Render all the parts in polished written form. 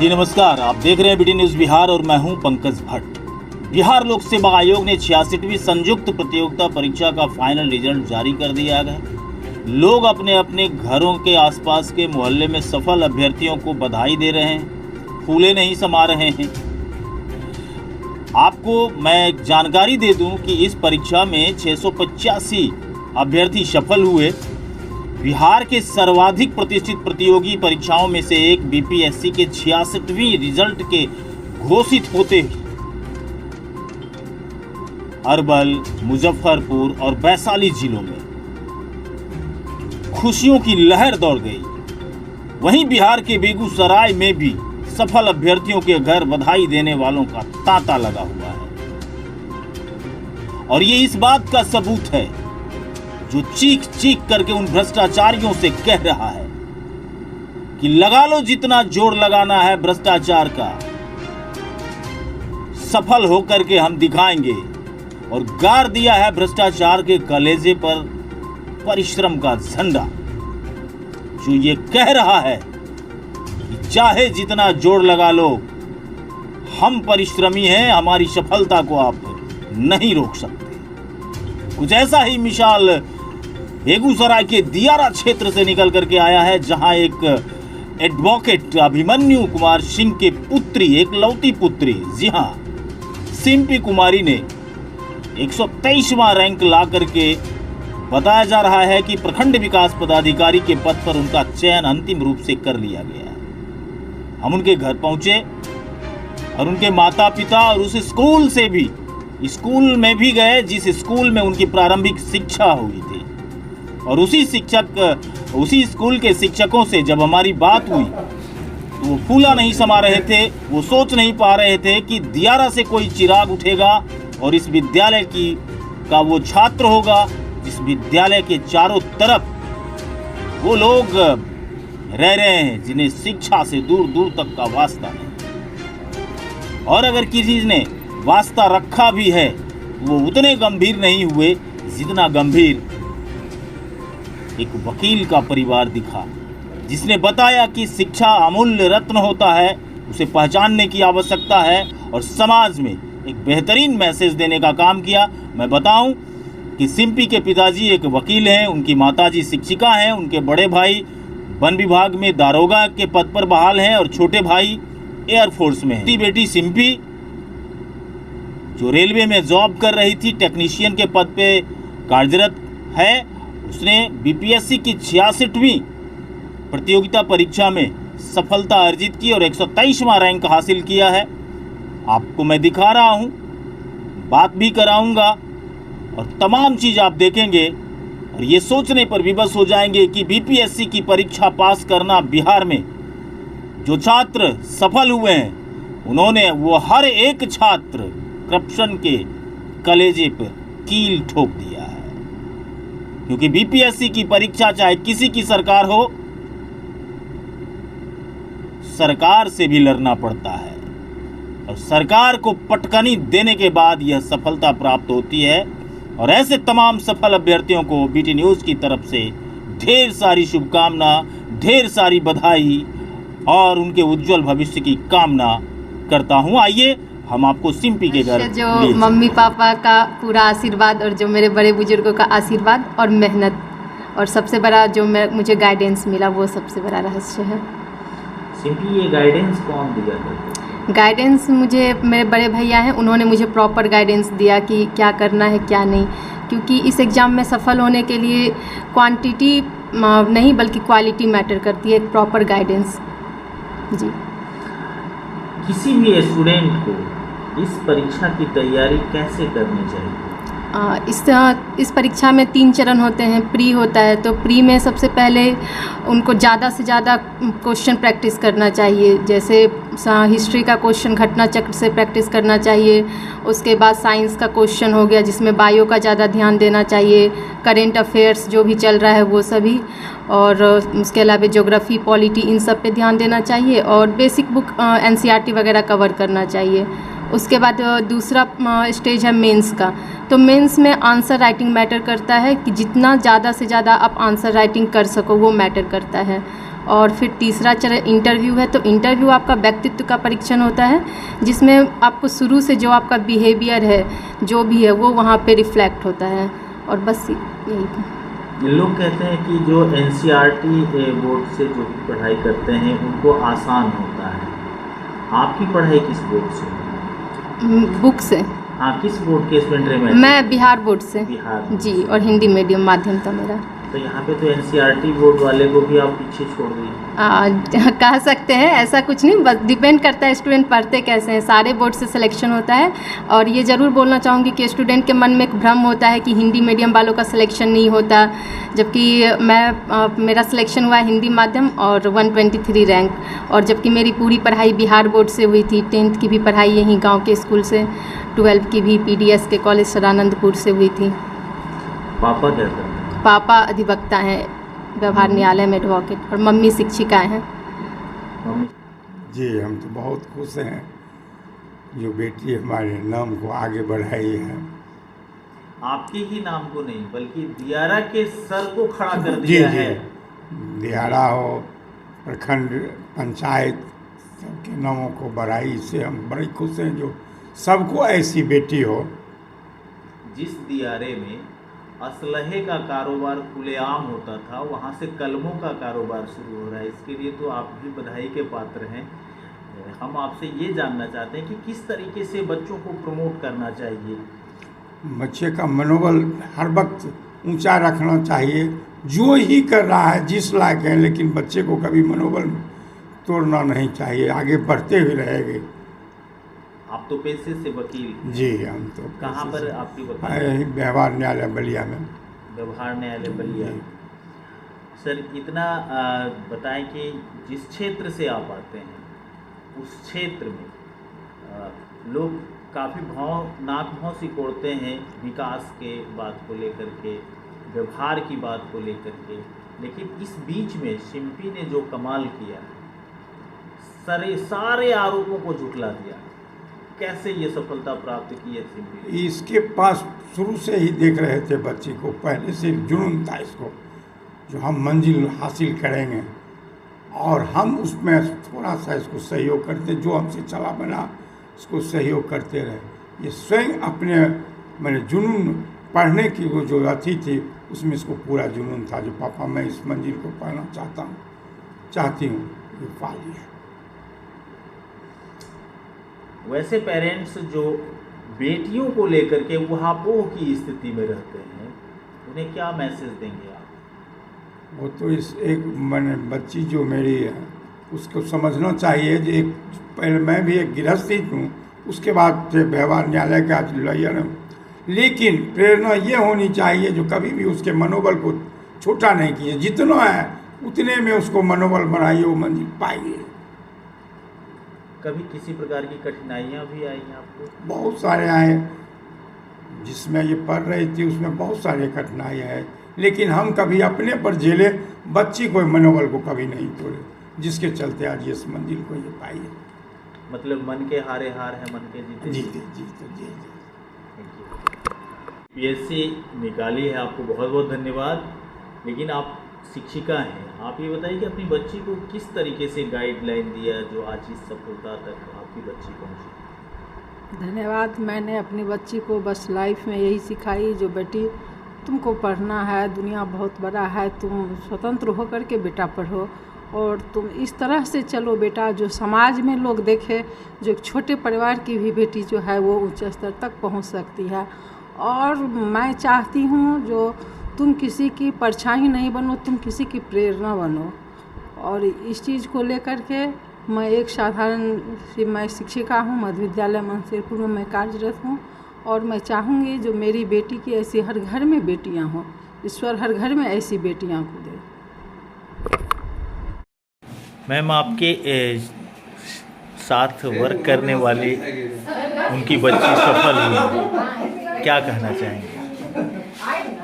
जी नमस्कार, आप देख रहे हैं बीटी न्यूज बिहार और मैं हूं पंकज भट्ट। बिहार लोक सेवा आयोग ने 66वीं संयुक्त प्रतियोगिता परीक्षा का फाइनल रिजल्ट जारी कर दिया है। लोग अपने अपने घरों के आसपास के मोहल्ले में सफल अभ्यर्थियों को बधाई दे रहे हैं, फूले नहीं समा रहे हैं। आपको मैं एक जानकारी दे दूं कि इस परीक्षा में 685 अभ्यर्थी सफल हुए। बिहार के सर्वाधिक प्रतिष्ठित प्रतियोगी परीक्षाओं में से एक बीपीएससी के 66वीं रिजल्ट के घोषित होते अरवल, मुजफ्फरपुर और वैशाली जिलों में खुशियों की लहर दौड़ गई। वहीं बिहार के बेगूसराय में भी सफल अभ्यर्थियों के घर बधाई देने वालों का तांता लगा हुआ है। और ये इस बात का सबूत है जो चीख चीख करके उन भ्रष्टाचारियों से कह रहा है कि लगा लो जितना जोर लगाना है भ्रष्टाचार का, सफल होकर के हम दिखाएंगे। और गाड़ दिया है भ्रष्टाचार के कलेजे पर परिश्रम का झंडा, जो ये कह रहा है कि चाहे जितना जोर लगा लो, हम परिश्रमी हैं, हमारी सफलता को आप नहीं रोक सकते। कुछ ऐसा ही मिसाल बेगूसराय के दियारा क्षेत्र से निकल करके आया है, जहां एक एडवोकेट अभिमन्यु कुमार सिंह के पुत्री, एक लौती पुत्री, जी हां, सिंपी कुमारी ने 123वां रैंक ला करके बताया जा रहा है कि प्रखंड विकास पदाधिकारी के पद पर उनका चयन अंतिम रूप से कर लिया गया है। हम उनके घर पहुंचे और उनके माता पिता और उस स्कूल से भी, स्कूल में भी गए जिस स्कूल में उनकी प्रारंभिक शिक्षा हुई थी। और उसी स्कूल के शिक्षकों से जब हमारी बात हुई तो वो फूला नहीं समा रहे थे। वो सोच नहीं पा रहे थे कि दियारा से कोई चिराग उठेगा और इस विद्यालय का वो छात्र होगा जिस विद्यालय के चारों तरफ वो लोग रह रहे हैं जिन्हें शिक्षा से दूर दूर तक का वास्ता नहीं। और अगर किसी ने वास्ता रखा भी है, वो उतने गंभीर नहीं हुए जितना गंभीर एक वकील का परिवार दिखा, जिसने बताया कि शिक्षा अमूल्य रत्न होता है, उसे पहचानने की आवश्यकता है और समाज में एक बेहतरीन मैसेज देने का काम किया। मैं बताऊं कि सिंपी के पिताजी एक वकील हैं, उनकी माताजी शिक्षिका हैं, उनके बड़े भाई वन विभाग में दारोगा के पद पर बहाल हैं और छोटे भाई एयरफोर्स में हैं। बेटी सिंपी जो रेलवे में जॉब कर रही थी, टेक्नीशियन के पद पे कार्यरत है, उसने बीपीएससी की 66वीं प्रतियोगिता परीक्षा में सफलता अर्जित की और 123वां रैंक हासिल किया है। आपको मैं दिखा रहा हूं, बात भी कराऊंगा और तमाम चीज़ आप देखेंगे और ये सोचने पर विवश हो जाएंगे कि बीपीएससी की परीक्षा पास करना बिहार में जो छात्र सफल हुए हैं, उन्होंने वो हर एक छात्र करप्शन के कलेजे पर कील ठोक दिया है। क्योंकि बीपीएससी की परीक्षा चाहे किसी की सरकार हो, सरकार से भी लड़ना पड़ता है और सरकार को पटकनी देने के बाद यह सफलता प्राप्त होती है। और ऐसे तमाम सफल अभ्यर्थियों को बीटी न्यूज़ की तरफ से ढेर सारी शुभकामना, ढेर सारी बधाई और उनके उज्जवल भविष्य की कामना करता हूं। आइए हम आपको सिंपी के घर जो मम्मी पापा का पूरा आशीर्वाद और जो मेरे बड़े बुजुर्गों का आशीर्वाद और मेहनत और सबसे बड़ा जो मुझे गाइडेंस मिला, वो सबसे बड़ा रहस्य है। सिंपी, ये गाइडेंस कौन दिया था? गाइडेंस मुझे मेरे बड़े भैया हैं, उन्होंने मुझे प्रॉपर गाइडेंस दिया कि क्या करना है क्या नहीं। क्योंकि इस एग्ज़ाम में सफल होने के लिए क्वांटिटी नहीं बल्कि क्वालिटी मैटर करती है, एक प्रॉपर गाइडेंस। जी, किसी भी स्टूडेंट को इस परीक्षा की तैयारी कैसे करनी चाहिए? इस परीक्षा में 3 चरण होते हैं। प्री होता है, तो प्री में सबसे पहले उनको ज़्यादा से ज़्यादा क्वेश्चन प्रैक्टिस करना चाहिए। जैसे हिस्ट्री का क्वेश्चन घटना चक्र से प्रैक्टिस करना चाहिए। उसके बाद साइंस का क्वेश्चन हो गया, जिसमें बायो का ज़्यादा ध्यान देना चाहिए। करेंट अफेयर्स जो भी चल रहा है वो सभी, और उसके अलावा ज्योग्राफी, पॉलिटी, इन सब पे ध्यान देना चाहिए। और बेसिक बुक एनसीईआरटी वगैरह कवर करना चाहिए। उसके बाद दूसरा स्टेज है मेंस का। तो मेंस में आंसर राइटिंग मैटर करता है कि जितना ज़्यादा से ज़्यादा आप आंसर राइटिंग कर सको वो मैटर करता है। और फिर तीसरा चरण इंटरव्यू है। तो इंटरव्यू आपका व्यक्तित्व का परीक्षण होता है, जिसमें आपको शुरू से जो आपका बिहेवियर है, जो भी है, वो वहाँ पे रिफ्लेक्ट होता है। और बस यही था। लोग कहते हैं कि जो एनसीईआरटी बोर्ड से जो भी पढ़ाई करते हैं उनको आसान होता है। आपकी पढ़ाई किस बोर्ड से? बुक से। हाँ, किस बोर्ड के स्टूडेंट रहे? मैं बिहार बोर्ड से। बिहार जी, और हिंदी मीडियम माध्यम था मेरा। तो यहाँ पे तो एनसीईआरटी बोर्ड वाले को भी आप पीछे छोड़ दिए। कह सकते हैं, ऐसा कुछ नहीं, बस डिपेंड करता है स्टूडेंट पढ़ते कैसे हैं। सारे बोर्ड से सिलेक्शन होता है। और ये ज़रूर बोलना चाहूँगी कि स्टूडेंट के मन में एक भ्रम होता है कि हिंदी मीडियम वालों का सिलेक्शन नहीं होता, जबकि मेरा सिलेक्शन हुआ हिंदी माध्यम और 123 रैंक। और जबकि मेरी पूरी पढ़ाई बिहार बोर्ड से हुई थी। 10th की भी पढ़ाई यहीं गाँव के स्कूल से, 12th की भी PDS के कॉलेज सदानंदपुर से हुई थी। पापा क्या करते हैं? पापा अधिवक्ता हैं, व्यवहार न्यायालय में एडवोकेट, और मम्मी शिक्षिका हैं। जी, हम तो बहुत खुश हैं जो बेटी हमारे नाम को आगे बढ़ाई है। आपके ही नाम को नहीं बल्कि दियारा के सर को खड़ा कर दिया है। दियारा हो, प्रखंड पंचायत, सबके नामों को बढ़ाई, इससे हम बड़ी खुश हैं जो सबको ऐसी बेटी हो। जिस दियारे में असलहे का कारोबार खुलेआम होता था, वहाँ से कलमों का कारोबार शुरू हो रहा है। इसके लिए तो आप भी बधाई के पात्र हैं। हम आपसे ये जानना चाहते हैं कि किस तरीके से बच्चों को प्रमोट करना चाहिए। बच्चे का मनोबल हर वक्त ऊंचा रखना चाहिए। जो ही कर रहा है जिस लायक है, लेकिन बच्चे को कभी मनोबल तोड़ना नहीं चाहिए, आगे बढ़ते हुए रहेंगे। आप तो पेशे से वकील? जी, हम तो। कहाँ पर आपकी वकील? व्यवहार न्यायालय बलिया में। व्यवहार न्यायालय बलिया। सर, इतना बताएं कि जिस क्षेत्र से आप आते हैं उस क्षेत्र में लोग काफ़ी नाक भौं सिकोड़ते हैं विकास के बात को लेकर के, व्यवहार की बात को लेकर के। लेकिन इस बीच में शिम्पी ने जो कमाल किया, सारे आरोपों को झुठला दिया। कैसे ये सफलता प्राप्त की है शिम्पी? इसके पास शुरू से ही देख रहे थे बच्चे को, पहले से जुनून था इसको, जो हम मंजिल हासिल करेंगे और हम उसमें थोड़ा सा इसको सहयोग करते, जो हमसे चला बना इसको सहयोग करते रहे। ये स्वयं अपने मैंने जुनून पढ़ने की वो जो अथी थी, उसमें इसको पूरा जुनून था, जो पापा मैं इस मंजिल को पाना चाहती हूँ, ये पा लिया। वैसे पेरेंट्स जो बेटियों को लेकर के वहापोह की स्थिति में रहते हैं, उन्हें क्या मैसेज देंगे आप? वो तो इस एक मैंने बच्ची जो मेरी है उसको समझना चाहिए कि एक पहले मैं भी एक गृहस्थी हूँ, उसके बाद से व्यवहार न्यायालय का लॉयर हूँ, लेकिन प्रेरणा ये होनी चाहिए जो कभी भी उसके मनोबल को छोटा नहीं किए, जितना है उतने में उसको मनोबल बनाइए, वो मंजिल पाइए। कभी किसी प्रकार की कठिनाइयाँ भी आई हैं आपको? बहुत सारे आए, जिसमें ये पढ़ रही थी उसमें बहुत सारे कठिनाइयाँ है, लेकिन हम कभी अपने पर झेले, बच्ची को मनोबल को कभी नहीं तोड़े, जिसके चलते आज ये इस मंजिल को ये पाई है। मतलब मन के हारे हार है, मन के जीते जी। PSC निकाली है, आपको बहुत बहुत धन्यवाद। लेकिन आप शिक्षिका हैं, आप ये बताइए कि अपनी बच्ची को किस तरीके से गाइडलाइन दिया जो आज इस सफलता तक आपकी बच्ची पहुंची? धन्यवाद। मैंने अपनी बच्ची को बस लाइफ में यही सिखाई, जो बेटी तुमको पढ़ना है, दुनिया बहुत बड़ा है, तुम स्वतंत्र होकर के बेटा पढ़ो और तुम इस तरह से चलो बेटा जो समाज में लोग देखे, जो एक छोटे परिवार की भी बेटी जो है वो ऊंचे स्तर तक पहुंच सकती है। और मैं चाहती हूं जो तुम किसी की परछाई नहीं बनो, तुम किसी की प्रेरणा बनो। और इस चीज़ को लेकर के मैं एक साधारण सी मैं शिक्षिका हूँ, मध्य विद्यालय मंसेरपुर में मैं कार्यरत हूँ और मैं चाहूँगी जो मेरी बेटी की ऐसी हर घर में बेटियाँ हों, ईश्वर हर घर में ऐसी बेटियाँ को दे। मैम, आपके साथ वर्क करने वाली उनकी बच्ची सफल हुई, क्या कहना चाहेंगे?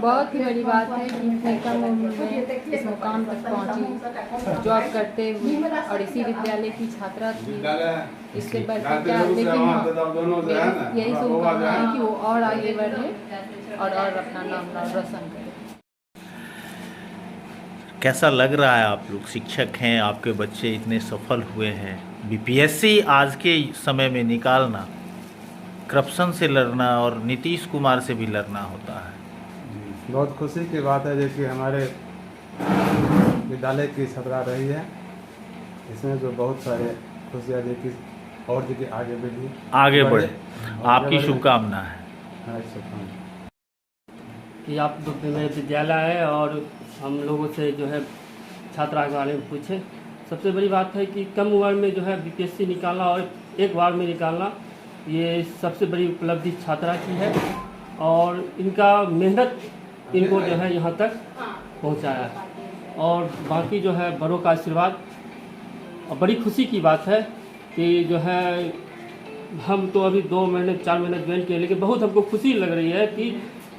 बहुत ही बड़ी बात है कि इतनी कम उम्र में इस मुकाम तक पहुंची, जॉब करते हुए, और इसी विद्यालय की छात्रा थी। इससे बढ़ के क्या, लेकिन हाँ, यही शुभकामना है कि वो और आगे बढ़े और अपना नाम रोशन करे। कैसा लग रहा है? आप लोग शिक्षक हैं, आपके बच्चे इतने सफल हुए हैं। बीपीएससी आज के समय में निकालना, करप्शन से लड़ना और नीतीश कुमार से भी लड़ना होता है। बहुत खुशी की बात है जो कि हमारे विद्यालय की छात्रा रही है। इसमें जो बहुत सारे खुशियाँ देखी और देखिए आगे बढ़े। आपकी शुभकामना है। हाँ, शुभकामना कि आप लोग मेरे विद्यालय है और हम लोगों से जो है छात्रा के बारे में पूछे। सबसे बड़ी बात है कि कम उम्र में जो है बीपीएससी निकालना और एक बार में निकालना, ये सबसे बड़ी उपलब्धि छात्रा की है और इनका मेहनत इनको जो है यहाँ तक पहुँचाया है। और बाकी जो है बड़ों का आशीर्वाद। और बड़ी खुशी की बात है कि जो है हम तो अभी 2 महीने 4 महीने ज्वाइन किए, लेकिन बहुत हमको खुशी लग रही है कि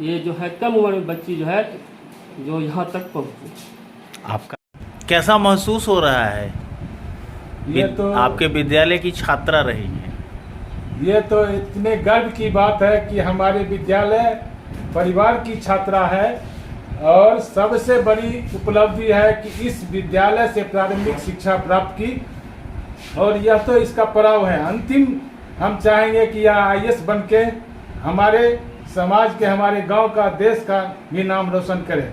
ये जो है कम उम्र में बच्ची जो है जो यहाँ तक पहुँची। आपका कैसा महसूस हो रहा है? ये तो आपके विद्यालय की छात्रा रही है। ये तो इतने गर्व की बात है कि हमारे विद्यालय परिवार की छात्रा है और सबसे बड़ी उपलब्धि है कि इस विद्यालय से प्रारंभिक शिक्षा प्राप्त की और यह तो इसका पड़ाव है। अंतिम हम चाहेंगे कि यह IAS बन के हमारे समाज के, हमारे गांव का, देश का भी नाम रोशन करे।